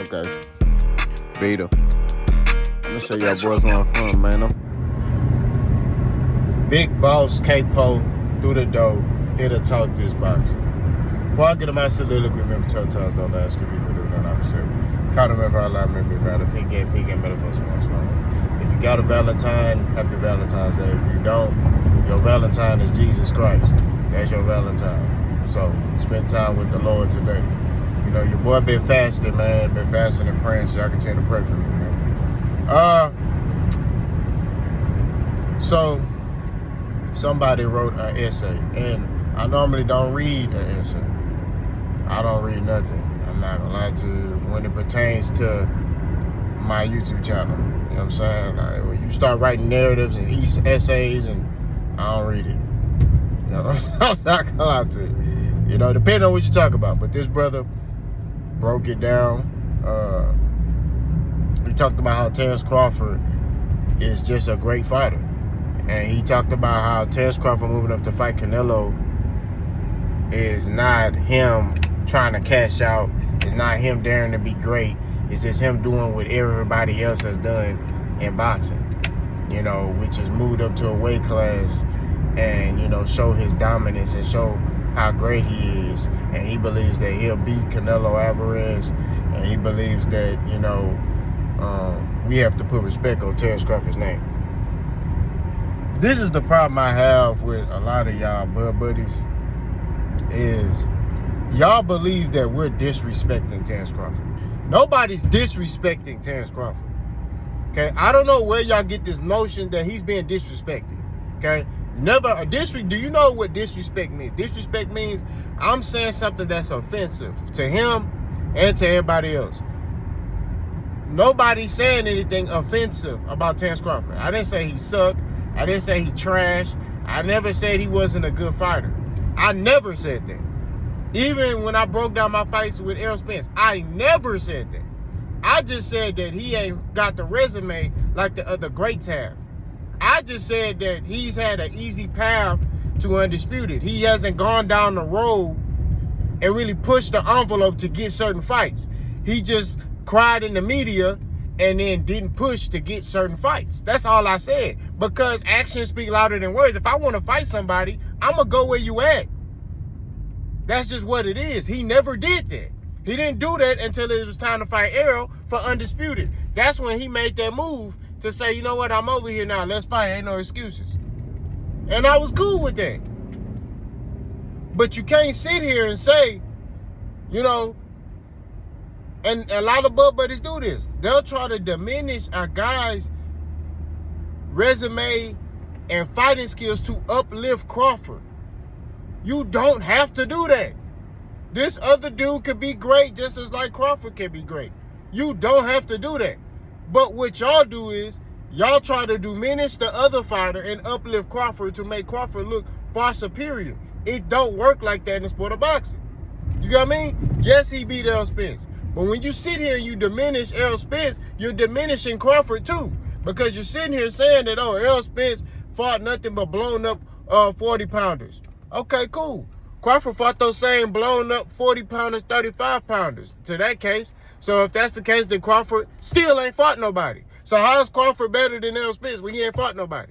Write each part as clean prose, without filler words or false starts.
Okay. Vita. I'm gonna show y'all boys where I'm from, man. Big boss Capo through the door, here to talk this boxing. Before I get to my soliloquy, remember 12 times don't ask if people do not officer. Count them every line, maybe matter, pick and metaphors and what's wrong. If you got a Valentine, happy Valentine's Day. If you don't, your Valentine is Jesus Christ. That's your Valentine. So spend time with the Lord today. You know, your boy been fasting, man. Been fasting and praying, so y'all continue to pray for me, man. So somebody wrote an essay, and I normally don't read an essay. I don't read nothing. I'm not gonna lie to you. When it pertains to my YouTube channel, you know what I'm saying? Like, when you start writing narratives and essays, and I don't read it. You know, I'm not gonna lie to you. You know, depending on what you talk about. But this brother broke it down. He talked about how Terence Crawford is just a great fighter. And he talked about how Terence Crawford moving up to fight Canelo is not him trying to cash out. It's not him daring to be great. It's just him doing what everybody else has done in boxing, you know, which is moved up to a weight class and, you know, show his dominance and show how great he is. And he believes that he'll beat Canelo Alvarez. And he believes that, you know, we have to put respect on Terence Crawford's name. This is the problem I have with a lot of y'all buddies is y'all believe that we're disrespecting Terence Crawford. Nobody's disrespecting Terence Crawford. Okay, I don't know where y'all get this notion that he's being disrespected. Okay, never do you know what disrespect means? Disrespect means I'm saying something that's offensive to him and to everybody else. Nobody's saying anything offensive about Terence Crawford. I didn't say he sucked. I didn't say he trashed. I never said he wasn't a good fighter. I never said that. Even when I broke down my fights with Errol Spence, I never said that. I just said that he ain't got the resume like the other greats have. I just said that he's had an easy path to undisputed. He hasn't gone down the road and really pushed the envelope to get certain fights. He just cried in the media and then didn't push to get certain fights. That's all I said. Because actions speak louder than words. If I want to fight somebody, I'm going to go where you at. That's just what it is. He never did that. He didn't do that until it was time to fight Errol for undisputed. That's when he made that move to say, you know what, I'm over here now. Let's fight. Ain't no excuses. And I was cool with that. But you can't sit here and say, you know, and a lot of buddies do this. They'll try to diminish a guy's resume and fighting skills to uplift Crawford. You don't have to do that. This other dude could be great just as like Crawford can be great. You don't have to do that. But what y'all do is y'all try to diminish the other fighter and uplift Crawford to make Crawford look far superior. It don't work like that in the sport of boxing. You got what I mean? Yes, he beat Errol Spence. But when you sit here and you diminish Errol Spence, you're diminishing Crawford too. Because you're sitting here saying that, oh, Errol Spence fought nothing but blown up 40-pounders. Okay, cool. Crawford fought those same blown up 40-pounders, 35-pounders to that case. So if that's the case, then Crawford still ain't fought nobody. So how is Crawford better than Errol Spence when he ain't fought nobody?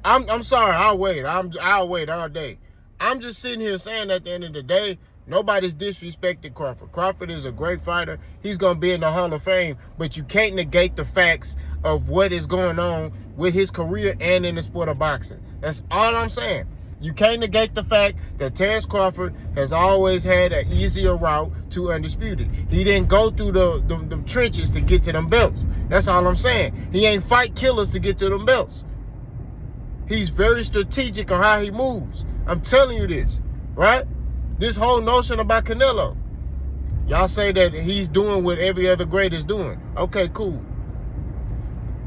I'm sorry, I'll wait. I'll wait all day. I'm just sitting here saying at the end of the day, nobody's disrespecting Crawford. Crawford is a great fighter. He's going to be in the Hall of Fame, but you can't negate the facts of what is going on with his career and in the sport of boxing. That's all I'm saying. You can't negate the fact that Terence Crawford has always had an easier route to undisputed. He didn't go through the trenches to get to them belts. That's all I'm saying. He ain't fight killers to get to them belts. He's very strategic on how he moves. I'm telling you this, right? This whole notion about Canelo. Y'all say that he's doing what every other great is doing. Okay, cool.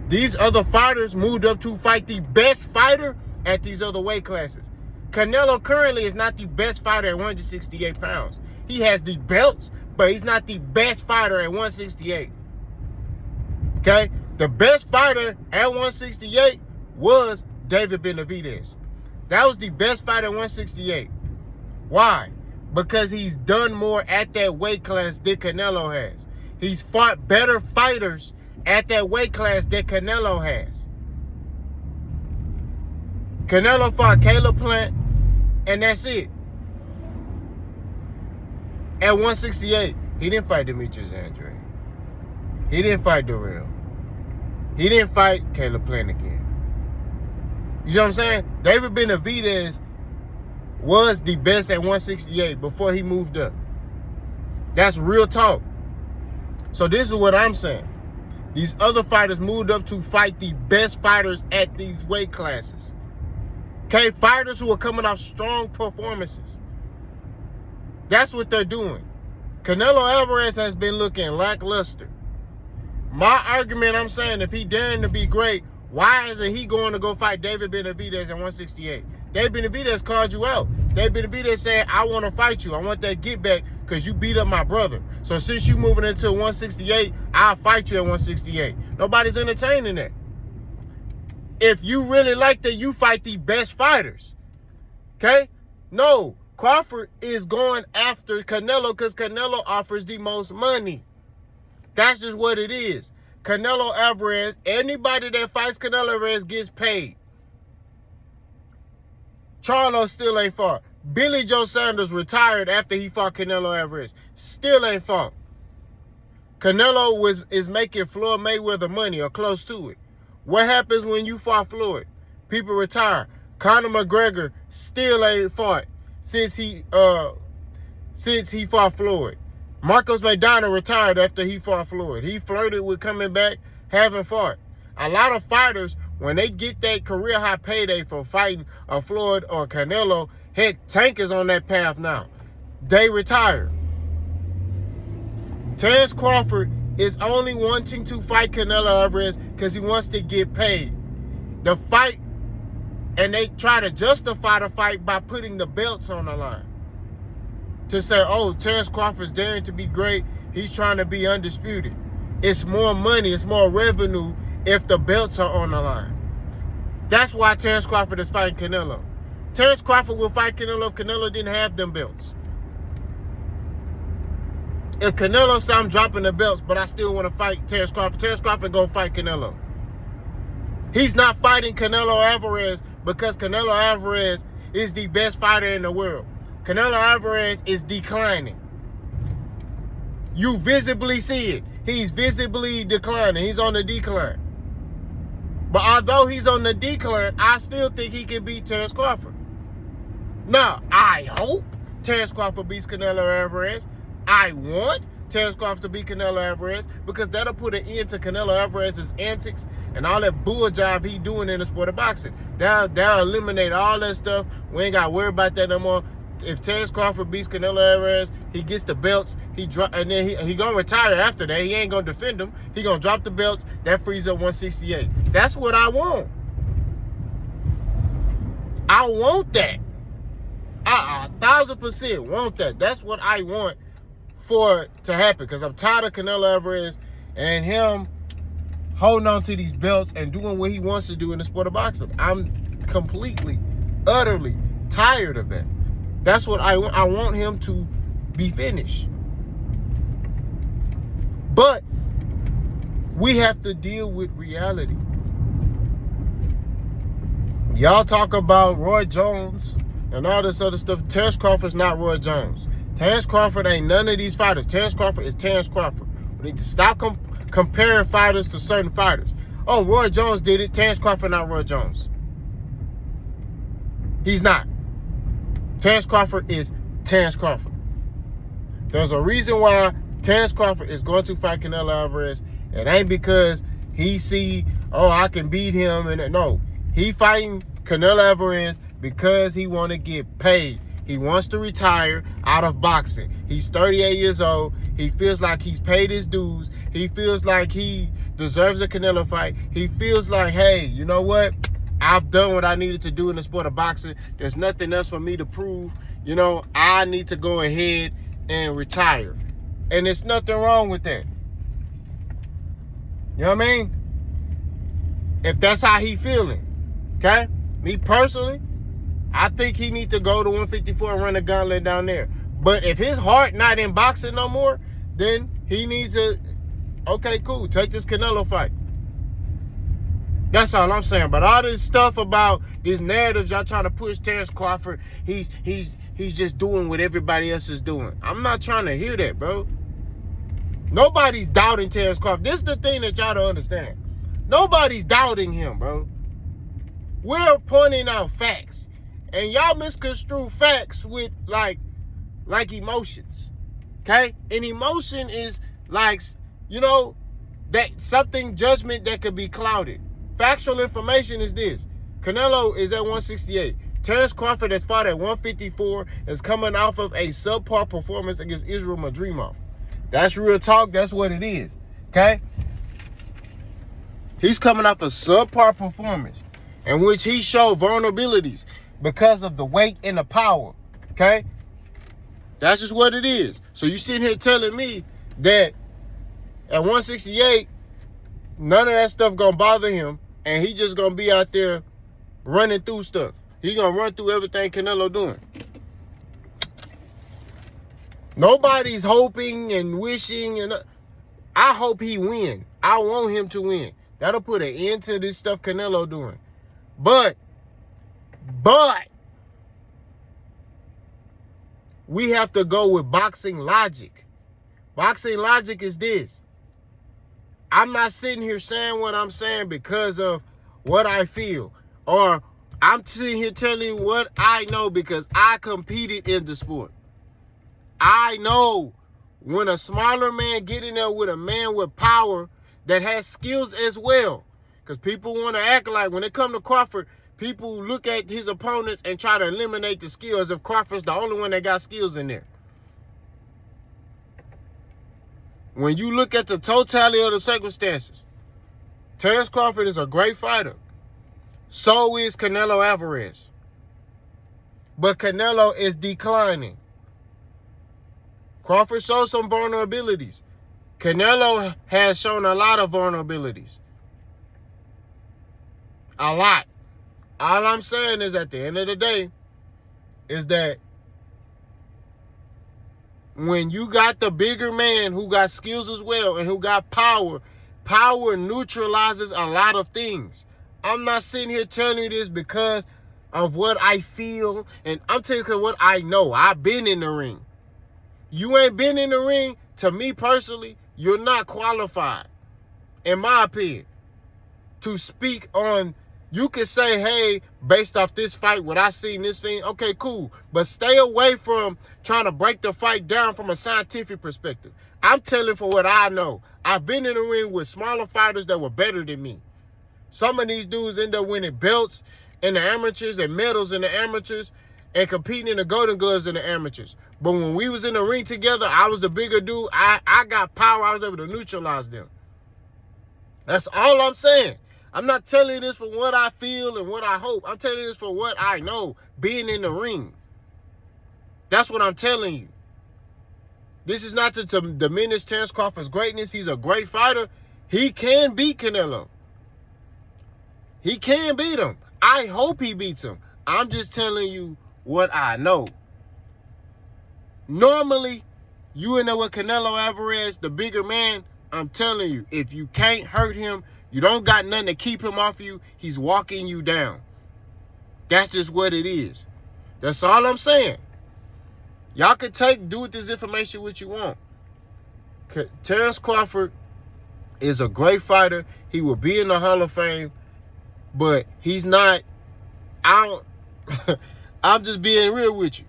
These other fighters moved up to fight the best fighter at these other weight classes. Canelo currently is not the best fighter at 168 pounds. He has the belts, but he's not the best fighter at 168. Okay? The best fighter at 168 was David Benavidez. That was the best fighter at 168. Why? because he's done more at that weight class than Canelo has. He's fought better fighters at that weight class than Canelo has. Canelo fought Caleb Plant, and that's it. At 168, he didn't fight Demetrius Andrade. He didn't fight Durrell. He didn't fight Caleb Plant again. You know what I'm saying? David Benavidez was the best at 168 before he moved up. That's real talk. So this is what I'm saying. These other fighters moved up to fight the best fighters at these weight classes. Okay, fighters who are coming off strong performances. That's what they're doing. Canelo Alvarez has been looking lackluster. My argument, I'm saying, if he daring to be great, why isn't he going to go fight David Benavidez at 168? David Benavidez called you out. David Benavidez said, I want to fight you. I want that get back because you beat up my brother. So since you moving into 168, I'll fight you at 168. Nobody's entertaining that. If you really like that, you fight the best fighters. Okay? No, Crawford is going after Canelo because Canelo offers the most money. That's just what it is. Canelo Alvarez, anybody that fights Canelo Alvarez gets paid. Charlo still ain't fought. Billy Joe Sanders retired after he fought Canelo Alvarez. Still ain't fought. Canelo is making Floyd Mayweather money or close to it. What happens when you fought Floyd? People retire. Conor McGregor still ain't fought since he fought Floyd. Marcos Maidana retired after he fought Floyd. He flirted with coming back, haven't fought. A lot of fighters, when they get that career high payday for fighting a Floyd or Canelo, heck, Tank is on that path now. They retire. Terence Crawford is only wanting to fight Canelo Alvarez because he wants to get paid. The fight, and they try to justify the fight by putting the belts on the line. To say, oh, Terence Crawford's daring to be great. He's trying to be undisputed. It's more money. It's more revenue if the belts are on the line. That's why Terence Crawford is fighting Canelo. Terence Crawford will fight Canelo if Canelo didn't have them belts. If Canelo said, I'm dropping the belts, but I still want to fight Terence Crawford go fight Canelo. He's not fighting Canelo Alvarez because Canelo Alvarez is the best fighter in the world. Canelo Alvarez is declining. You visibly see it. He's visibly declining. He's on the decline. But although he's on the decline, I still think he can beat Terence Crawford. Now, I hope Terence Crawford beats Canelo Alvarez. I want Terence Crawford to beat Canelo Alvarez because that'll put an end to Canelo Alvarez's antics and all that bull job he doing in the sport of boxing. That'll eliminate all that stuff. We ain't got to worry about that no more. If Terence Crawford beats Canelo Alvarez, he gets the belts, and then he gonna retire after that. He ain't gonna defend them. He gonna drop the belts. That frees up 168. That's what I want. I want that. I 1,000% want that. That's what I want for it to happen because I'm tired of Canelo Alvarez and him holding on to these belts and doing what he wants to do in the sport of boxing. I'm completely, utterly tired of that. That's what I want. I want him to be finished. But we have to deal with reality. Y'all talk about Roy Jones and all this other stuff. Terence Crawford's not Roy Jones. Terence Crawford ain't none of these fighters. Terence Crawford is Terence Crawford. We need to stop comparing fighters to certain fighters. Oh, Roy Jones did it. Terence Crawford not Roy Jones. He's not. Terence Crawford is Terence Crawford. There's a reason why Terence Crawford is going to fight Canelo Alvarez. It ain't because he see, oh, I can beat him. And no, he fighting Canelo Alvarez because he want to get paid. He wants to retire out of boxing. He's 38 years old. He feels like he's paid his dues. He feels like he deserves a Canelo fight. He feels like, hey, you know what? I've done what I needed to do in the sport of boxing. There's nothing else for me to prove. You know, I need to go ahead and retire. And there's nothing wrong with that. You know what I mean? If that's how he feeling. Okay? Me personally, I think he need to go to 154 and run the gauntlet down there. But if his heart not in boxing no more, then he needs to, okay, cool, take this Canelo fight. That's all I'm saying. But all this stuff about these narratives y'all trying to push Terence Crawford, he's just doing what everybody else is doing. I'm not trying to hear that, bro. Nobody's doubting Terence Crawford. This is the thing that y'all don't understand. Nobody's doubting him, bro. We're pointing out facts. And y'all misconstrue facts with like emotions. Okay? An emotion is like, that something judgment that could be clouded. Factual information is this. Canelo is at 168. Terence Crawford has fought at 154, is coming off of a subpar performance against Israel Madrimov. That's real talk. That's what it is. Okay? He's coming off a subpar performance in which he showed vulnerabilities because of the weight and the power. Okay? That's just what it is. So you sitting here telling me that at 168, none of that stuff gonna bother him, and he just gonna be out there running through stuff. He gonna run through everything Canelo doing. Nobody's hoping and wishing, and I hope he win. I want him to win. That'll put an end to this stuff Canelo doing. But we have to go with boxing logic. Boxing logic is this. I'm not sitting here saying what I'm saying because of what I feel. Or I'm sitting here telling you what I know because I competed in the sport. I know when a smaller man get in there with a man with power that has skills as well. Because people want to act like when it comes to Crawford, people look at his opponents and try to eliminate the skills if Crawford's the only one that got skills in there. When you look at the totality of the circumstances, Terence Crawford is a great fighter. So is Canelo Alvarez. But Canelo is declining. Crawford showed some vulnerabilities. Canelo has shown a lot of vulnerabilities. A lot. All I'm saying is at the end of the day is that when you got the bigger man who got skills as well and who got power, power neutralizes a lot of things. I'm not sitting here telling you this because of what I feel, and I'm telling you what I know. I've been in the ring. You ain't been in the ring, to me personally, you're not qualified, in my opinion, to speak on. You can say, hey, based off this fight, what I seen this thing, okay, cool. But stay away from trying to break the fight down from a scientific perspective. I'm telling for what I know. I've been in the ring with smaller fighters that were better than me. Some of these dudes end up winning belts in the amateurs and medals in the amateurs and competing in the Golden Gloves in the amateurs. But when we was in the ring together, I was the bigger dude. I got power. I was able to neutralize them. That's all I'm saying. I'm not telling you this for what I feel and what I hope. I'm telling you this for what I know, being in the ring. That's what I'm telling you. This is not to diminish Terence Crawford's greatness. He's a great fighter. He can beat Canelo. He can beat him. I hope he beats him. I'm just telling you what I know. Normally, you in there with Canelo Alvarez, the bigger man, I'm telling you, if you can't hurt him, you don't got nothing to keep him off you, he's walking you down. That's just what it is. That's all I'm saying. Y'all can do with this information what you want. Terence Crawford is a great fighter. He will be in the Hall of Fame, but he's not. I'm just being real with you.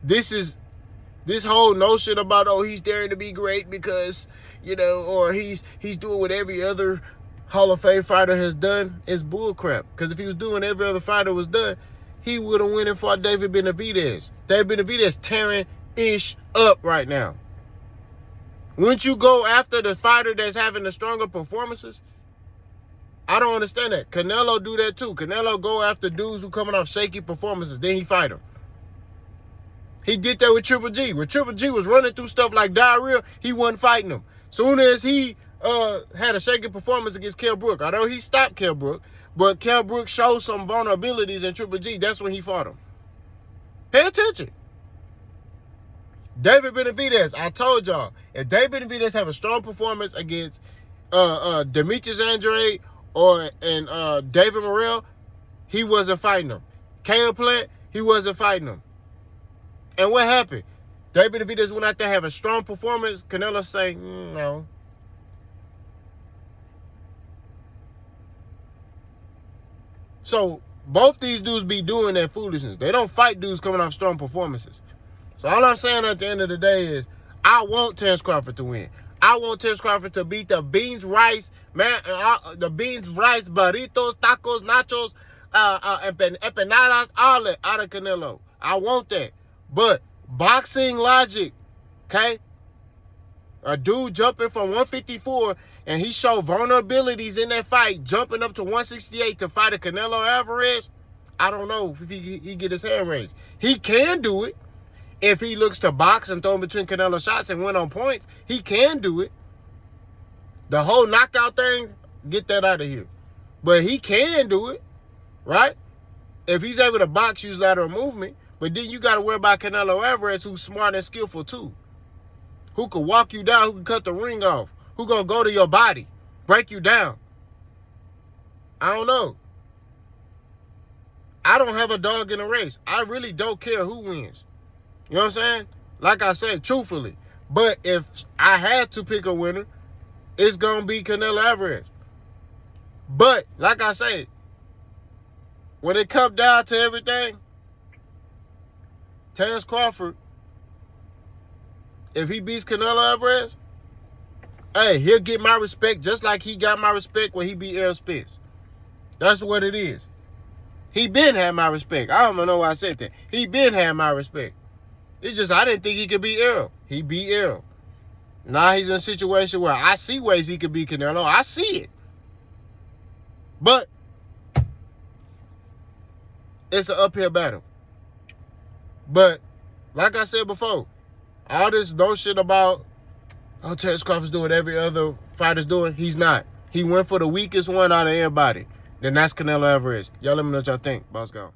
This whole notion about, oh, he's daring to be great because, or he's doing what every other Hall of Fame fighter has done is bullcrap. Because if he was doing every other fighter was done, he would have went and fought David Benavidez. David Benavidez tearing ish up right now. Wouldn't you go after the fighter that's having the stronger performances? I don't understand that. Canelo do that too. Canelo go after dudes who coming off shaky performances, then he fight them. He did that with Triple G. When Triple G was running through stuff like diarrhea, he wasn't fighting them. Soon as he had a shaky performance against Kell Brook, although he stopped Kell Brook, but Kell Brook showed some vulnerabilities in Triple G, that's when he fought him. Pay attention. David Benavidez, I told y'all, if David Benavidez have a strong performance against Demetrius Andrade and David Morrell, he wasn't fighting him. Caleb Plant, he wasn't fighting him. And what happened? David Benavidez went out there have a strong performance. Canelo say, no. So both these dudes be doing that foolishness. They don't fight dudes coming off strong performances. So all I'm saying at the end of the day is, I want Terence Crawford to win. I want Terence Crawford to beat the beans, rice, the beans, rice, burritos, tacos, nachos, empanadas, all that out of Canelo. I want that. But boxing logic, okay? A dude jumping from 154 and he showed vulnerabilities in that fight, jumping up to 168 to fight a Canelo Alvarez. I don't know if he get his hand raised. He can do it. If he looks to box and throw in between Canelo shots and win on points, he can do it. The whole knockout thing, get that out of here. But he can do it, right? If he's able to box, use lateral movement. But then you got to worry about Canelo Alvarez, who's smart and skillful too. Who can walk you down, who can cut the ring off, who going to go to your body, break you down. I don't know. I don't have a dog in the race. I really don't care who wins. You know what I'm saying? Like I said, truthfully. But if I had to pick a winner, it's going to be Canelo Alvarez. But, like I said, when it comes down to everything, Terence Crawford, if he beats Canelo Alvarez, hey, he'll get my respect just like he got my respect when he beat Errol Spence. That's what it is. He been had my respect. I don't know why I said that. He been had my respect. It's just I didn't think he could beat Errol. He beat Errol. Now he's in a situation where I see ways he could beat Canelo. I see it. But it's an uphill battle. But like I said before, all this no shit about, oh, Terence Crawford's doing what every other fighter's doing. He's not. He went for the weakest one out of everybody. Then that's Canelo Alvarez. Y'all let me know what y'all think. Boss gone.